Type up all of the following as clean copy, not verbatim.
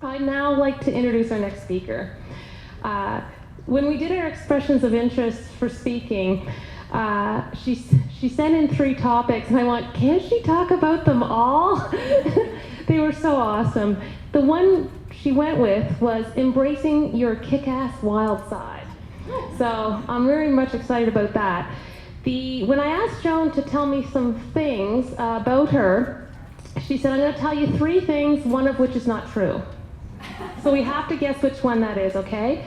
I'd now like to introduce our next speaker. When we did our expressions of interest for speaking, she sent in 3 topics, and I went, can't she talk about them all? They were so awesome. The one she went with was embracing your kick-ass wild side. So I'm very much excited about that. When I asked Joan to tell me some things about her, she said, I'm going to tell you 3 things, one of which is not true. So we have to guess which one that is, okay?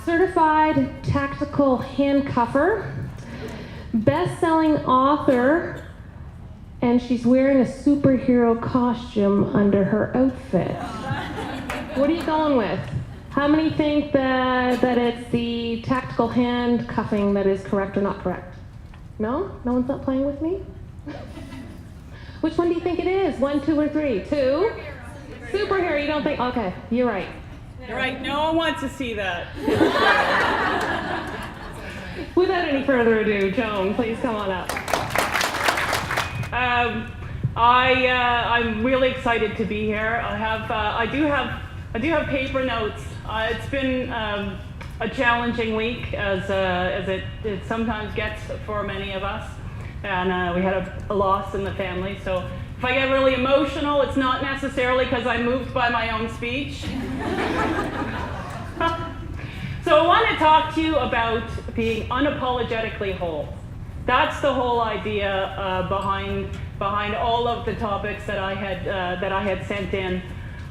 Certified tactical handcuffer, best-selling author, and she's wearing a superhero costume under her outfit. What are you going with? How many think that it's the tactical handcuffing that is correct or not correct? No? No one's not playing with me? Which one do you think it is? 1, 2, or 3? 2? Superhero, you don't think? Okay, you're right. You're right, no one wants to see that. Without any further ado, Joan, please come on up. I'm really excited to be here. I do have paper notes. It's been a challenging week, as it sometimes gets for many of us, and we had a loss in the family. So if I get really emotional, it's not necessarily because I'm moved by my own speech. So I want to talk to you about being unapologetically whole. That's the whole idea behind all of the topics that I had sent in.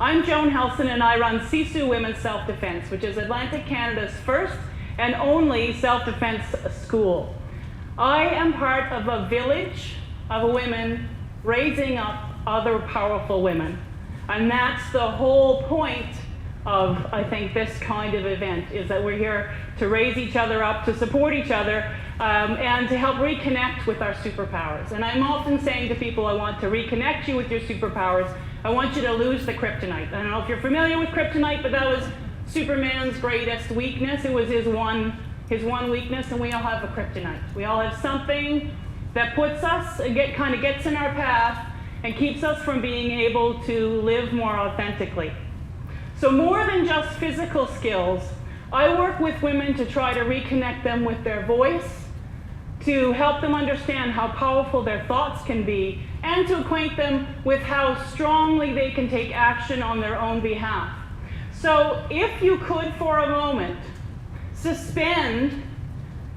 I'm Joan Helson, and I run Sisu Women's Self-Defense, which is Atlantic Canada's first and only self-defense school. I am part of a village of women raising up other powerful women. And that's the whole point of, I think, this kind of event, is that we're here to raise each other up, to support each other, and to help reconnect with our superpowers. And I'm often saying to people, I want to reconnect you with your superpowers. I want you to lose the kryptonite. I don't know if you're familiar with kryptonite, but that was Superman's greatest weakness. It was his one weakness, and we all have a kryptonite. We all have something that puts us, kind of gets in our path, and keeps us from being able to live more authentically. So more than just physical skills, I work with women to try to reconnect them with their voice, to help them understand how powerful their thoughts can be, and to acquaint them with how strongly they can take action on their own behalf. So if you could, for a moment, suspend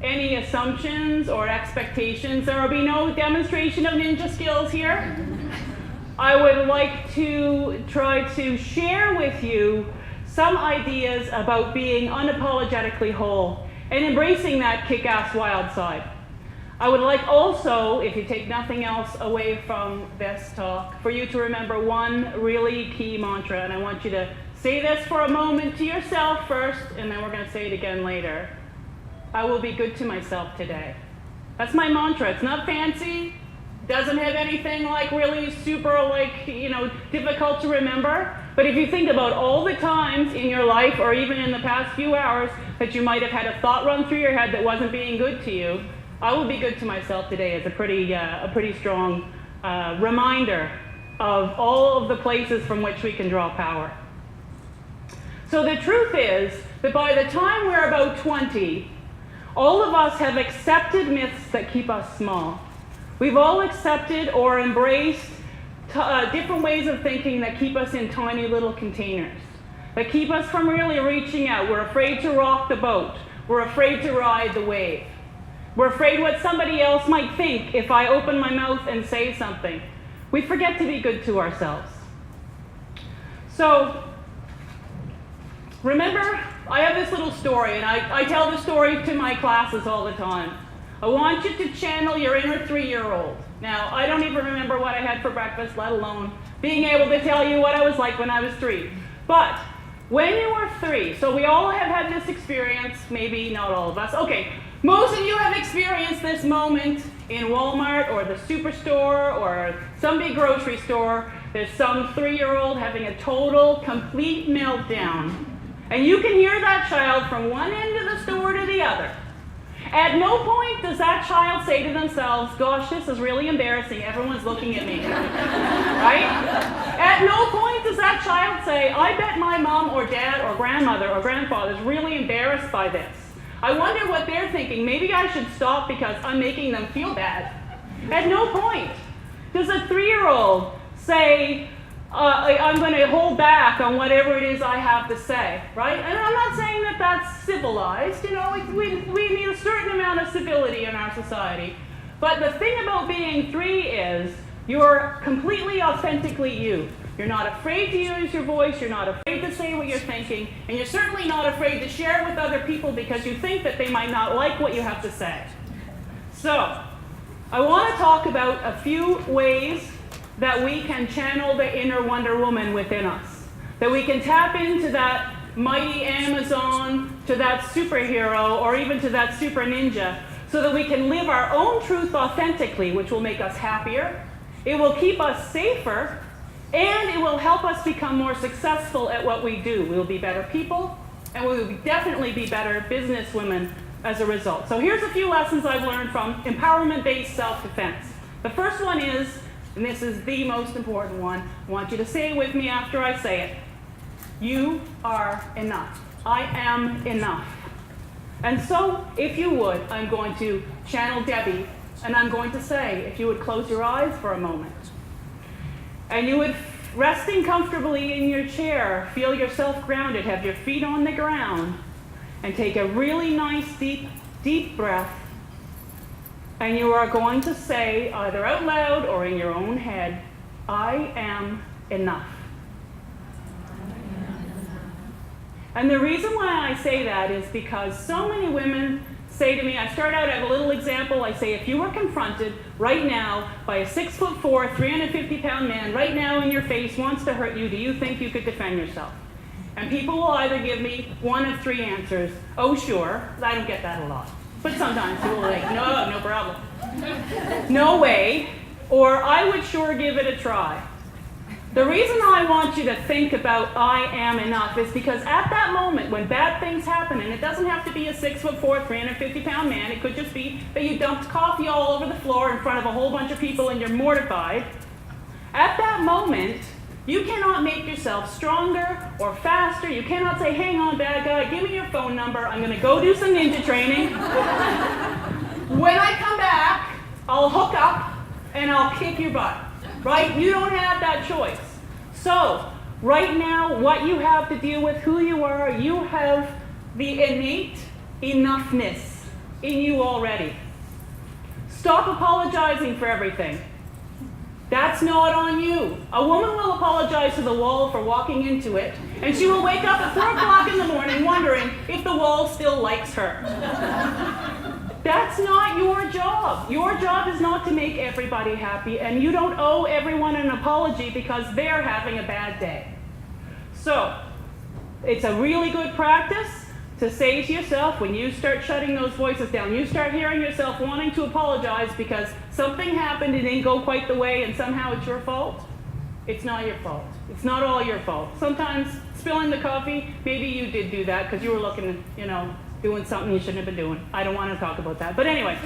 any assumptions or expectations. There will be no demonstration of ninja skills here. I would like to try to share with you some ideas about being unapologetically whole and embracing that kick-ass wild side. I would like also, if you take nothing else away from this talk, for you to remember one really key mantra, and I want you to say this for a moment to yourself first, and then we're going to say it again later. I will be good to myself today. That's my mantra. It's not fancy. Doesn't have anything like really super difficult to remember. But if you think about all the times in your life, or even in the past few hours, that you might have had a thought run through your head that wasn't being good to you, I will be good to myself today is a pretty strong reminder of all of the places from which we can draw power. So the truth is that by the time we're about 20, all of us have accepted myths that keep us small. We've all accepted or embraced different ways of thinking that keep us in tiny little containers, that keep us from really reaching out. We're afraid to rock the boat. We're afraid to ride the wave. We're afraid what somebody else might think if I open my mouth and say something. We forget to be good to ourselves. So, remember, I have this little story, and I tell the story to my classes all the time. I want you to channel your inner 3-year-old. Now, I don't even remember what I had for breakfast, let alone being able to tell you what I was like when I was 3. But when you were 3, so we all have had this experience, maybe not all of us. Okay, most of you have experienced this moment in Walmart or the superstore or some big grocery store. There's some 3-year-old having a total, complete meltdown. And you can hear that child from one end of the store to the other. At no point does that child say to themselves, gosh, this is really embarrassing, everyone's looking at me, right? At no point does that child say, I bet my mom or dad or grandmother or grandfather is really embarrassed by this. I wonder what they're thinking. Maybe I should stop because I'm making them feel bad. At no point does a 3-year-old say, I'm going to hold back on whatever it is I have to say, right? And I'm not saying that that's civilized. You know, we need a certain amount of civility in our society. But the thing about being 3 is you're completely authentically you. You're not afraid to use your voice, you're not afraid to say what you're thinking, and you're certainly not afraid to share it with other people because you think that they might not like what you have to say. So, I want to talk about a few ways that we can channel the inner Wonder Woman within us. That we can tap into that mighty Amazon, to that superhero, or even to that super ninja, so that we can live our own truth authentically, which will make us happier, it will keep us safer, and it will help us become more successful at what we do. We will be better people, and we will definitely be better businesswomen as a result. So here's a few lessons I've learned from empowerment-based self-defense. The first one is, and this is the most important one, I want you to say it with me after I say it. You are enough. I am enough. And so, if you would, I'm going to channel Debbie, and I'm going to say, if you would close your eyes for a moment, and you would, resting comfortably in your chair, feel yourself grounded, have your feet on the ground, and take a really nice, deep breath, and you are going to say, either out loud or in your own head, I am enough. And the reason why I say that is because so many women say to me, I start out, I have a little example, I say, if you were confronted right now by a 6'4", 350-pound man right now in your face, wants to hurt you, do you think you could defend yourself? And people will either give me one of 3 answers. Oh, sure. I don't get that a lot. But sometimes people are like, no problem. No way. Or I would sure give it a try. The reason I want you to think about I am enough is because at that moment when bad things happen, and it doesn't have to be a 6'4", 350-pound man, it could just be that you dumped coffee all over the floor in front of a whole bunch of people and you're mortified. At that moment, you cannot make yourself stronger or faster. You cannot say, hang on, bad guy, give me your phone number. I'm going to go do some ninja training. When I come back, I'll hook up and I'll kick your butt. Right? You don't have that choice. So, right now, what you have to deal with, who you are, you have the innate enoughness in you already. Stop apologizing for everything. That's not on you. A woman will apologize to the wall for walking into it, and she will wake up at 4 o'clock in the morning wondering if the wall still likes her. That's not your job. Your job is not to make everybody happy, and you don't owe everyone an apology because they're having a bad day. So, it's a really good practice to say to yourself, when you start shutting those voices down, you start hearing yourself wanting to apologize because something happened and didn't go quite the way and somehow it's your fault. It's not your fault. It's not all your fault. Sometimes spilling the coffee, maybe you did do that because you were looking, doing something you shouldn't have been doing. I don't want to talk about that. But anyway,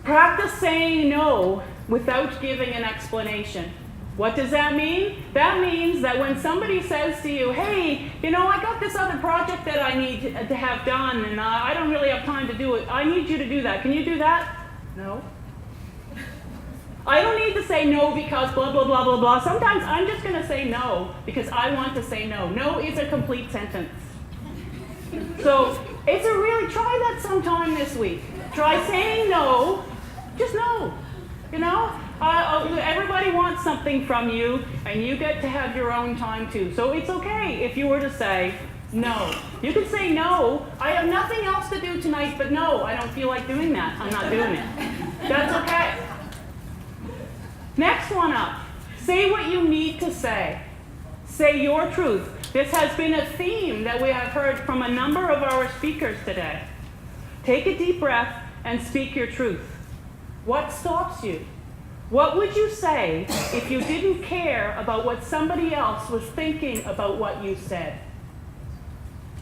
practice saying no without giving an explanation. What does that mean? That means that when somebody says to you, hey, I got this other project that I need to have done, and I don't really have time to do it. I need you to do that. Can you do that? No. I don't need to say no because blah, blah, blah, blah, blah. Sometimes I'm just going to say no because I want to say no. No is a complete sentence. So try that sometime this week. Try saying no, just no, everybody wants something from you, and you get to have your own time too. So it's okay if you were to say no. You could say no, I have nothing else to do tonight, but no, I don't feel like doing that. I'm not doing it. That's okay. Next one up, say what you need to say. Say your truth. This has been a theme that we have heard from a number of our speakers today. Take a deep breath and speak your truth. What stops you? What would you say if you didn't care about what somebody else was thinking about what you said?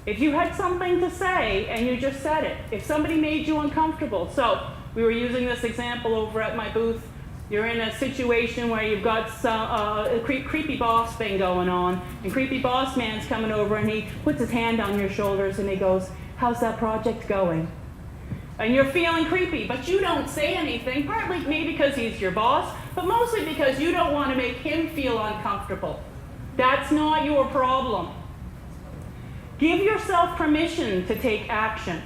If you had something to say and you just said it, if somebody made you uncomfortable. So we were using this example over at my booth. You're in a situation where you've got some a creepy boss thing going on, and creepy boss man's coming over and he puts his hand on your shoulders and he goes, "How's that project going?" And you're feeling creepy, but you don't say anything, partly maybe because he's your boss, but mostly because you don't want to make him feel uncomfortable. That's not your problem. Give yourself permission to take action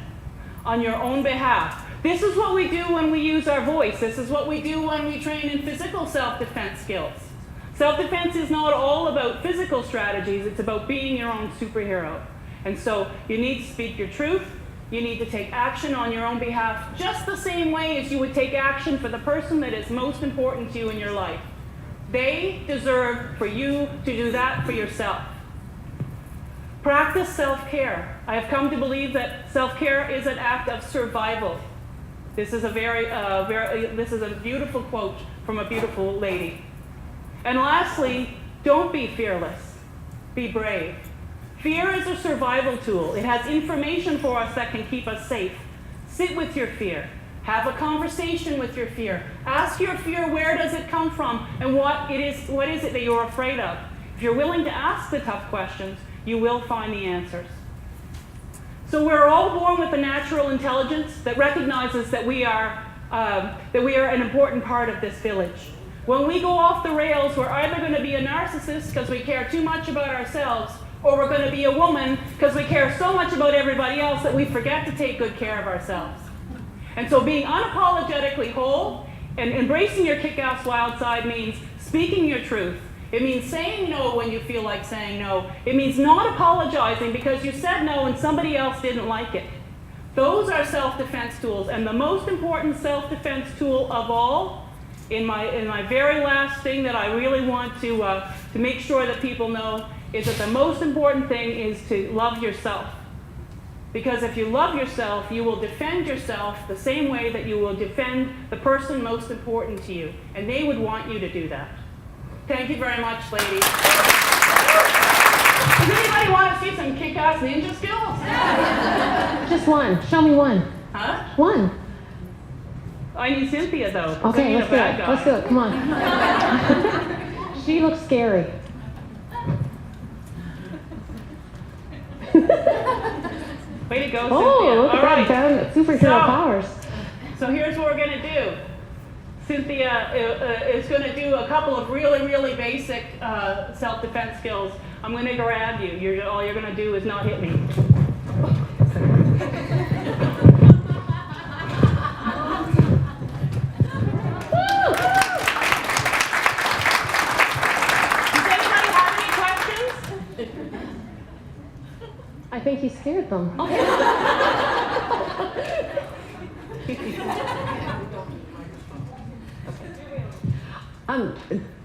on your own behalf. This is what we do when we use our voice. This is what we do when we train in physical self-defense skills. Self-defense is not all about physical strategies, it's about being your own superhero. And so you need to speak your truth, you need to take action on your own behalf, just the same way as you would take action for the person that is most important to you in your life. They deserve for you to do that for yourself. Practice self-care. I have come to believe that self-care is an act of survival. This is a beautiful quote from a beautiful lady. And lastly, don't be fearless. Be brave. Fear is a survival tool. It has information for us that can keep us safe. Sit with your fear. Have a conversation with your fear. Ask your fear, where does it come from, and what is it that you're afraid of? If you're willing to ask the tough questions, you will find the answers. So we're all born with a natural intelligence that recognizes that we are an important part of this village. When we go off the rails, we're either going to be a narcissist because we care too much about ourselves, or we're going to be a woman because we care so much about everybody else that we forget to take good care of ourselves. And so being unapologetically whole and embracing your kick-ass wild side means speaking your truth. It means saying no when you feel like saying no. It means not apologizing because you said no and somebody else didn't like it. Those are self-defense tools, and the most important self-defense tool of all, in my very last thing that I really want to make sure that people know, is that the most important thing is to love yourself. Because if you love yourself, you will defend yourself the same way that you will defend the person most important to you, and they would want you to do that. Thank you very much, ladies. Does anybody want to see some kick-ass ninja skills? Just one. Show me one. Huh? One. I need Cynthia, though. 'Cause I Okay, need let's a do bad it. guy. Let's do it. Come on. She looks scary. Way to go, Cynthia. Oh, look All at right. that superhero powers. So here's what we're going to do. Cynthia is going to do a couple of really, really basic self-defense skills. I'm going to grab you. All you're going to do is not hit me. Does anybody have any questions? I think he scared them.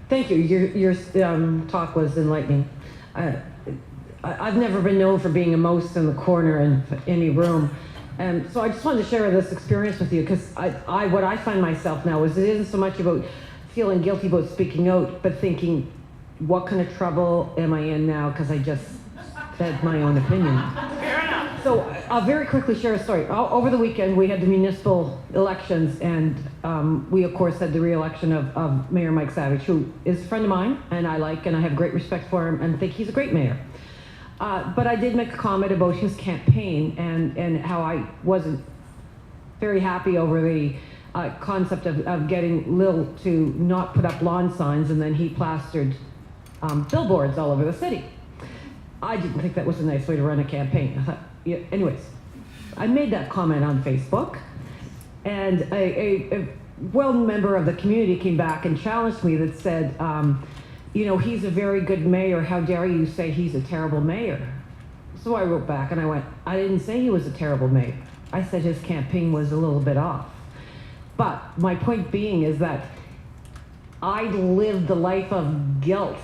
Thank you. Your talk was enlightening. I've never been known for being a mouse in the corner in any room. So I just wanted to share this experience with you, because what I find myself now is it isn't so much about feeling guilty about speaking out, but thinking, what kind of trouble am I in now because I just said my own opinion? Fair enough. So I'll very quickly share a story. Over the weekend, we had the municipal elections, and we, of course, had the re-election of Mayor Mike Savage, who is a friend of mine, and I like, and I have great respect for him, and think he's a great mayor. But I did make a comment about his campaign and how I wasn't very happy over the concept of getting Lil to not put up lawn signs, and then he plastered billboards all over the city. I didn't think that was a nice way to run a campaign. I thought, yeah, anyways, I made that comment on Facebook, and a well member of the community came back and challenged me that said, you know, he's a very good mayor. How dare you say he's a terrible mayor? So I wrote back and I went, I didn't say he was a terrible mayor. I said his campaign was a little bit off. But my point being is that I lived the life of guilt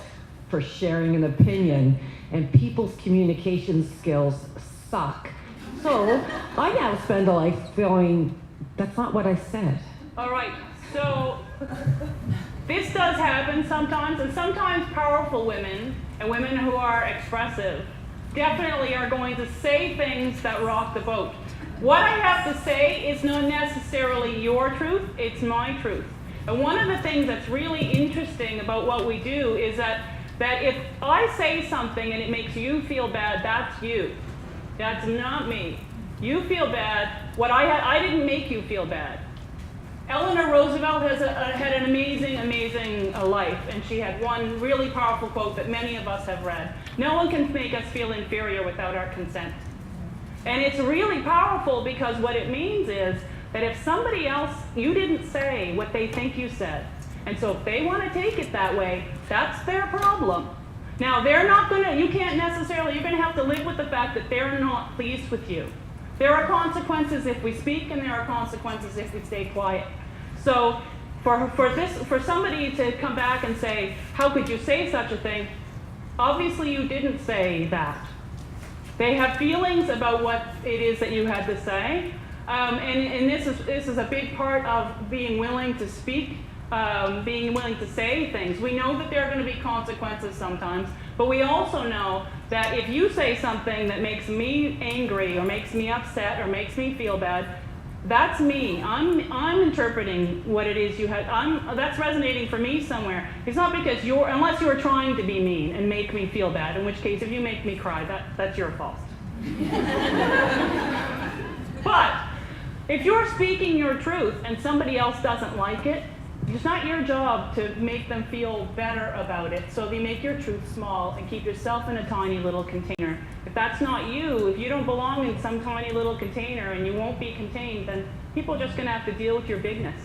for sharing an opinion, and people's communication skills suck. So I now spend a life feeling that's not what I said. All right, so this does happen sometimes, and sometimes powerful women and women who are expressive definitely are going to say things that rock the boat. What I have to say is not necessarily your truth, it's my truth. And one of the things that's really interesting about what we do is that if I say something and it makes you feel bad, that's you. That's not me. You feel bad. I didn't make you feel bad. Eleanor Roosevelt had an amazing life, and she had one really powerful quote that many of us have read. No one can make us feel inferior without our consent. And it's really powerful because what it means is that if somebody else, you didn't say what they think you said, and so if they want to take it that way, that's their problem. Now, you're going to have to live with the fact that they're not pleased with you. There are consequences if we speak, and there are consequences if we stay quiet. So for somebody to come back and say, how could you say such a thing? Obviously you didn't say that. They have feelings about what it is that you had to say. And this is a big part of being willing to speak, being willing to say things. We know that there are going to be consequences sometimes, but we also know that if you say something that makes me angry or makes me upset or makes me feel bad, that's me. I'm interpreting what it is you had. That's resonating for me somewhere. It's not because unless you're trying to be mean and make me feel bad, in which case if you make me cry, that's your fault. But if you're speaking your truth and somebody else doesn't like it, it's not your job to make them feel better about it. So you make your truth small and keep yourself in a tiny little container. If that's not you, if you don't belong in some tiny little container and you won't be contained, then people are just going to have to deal with your bigness.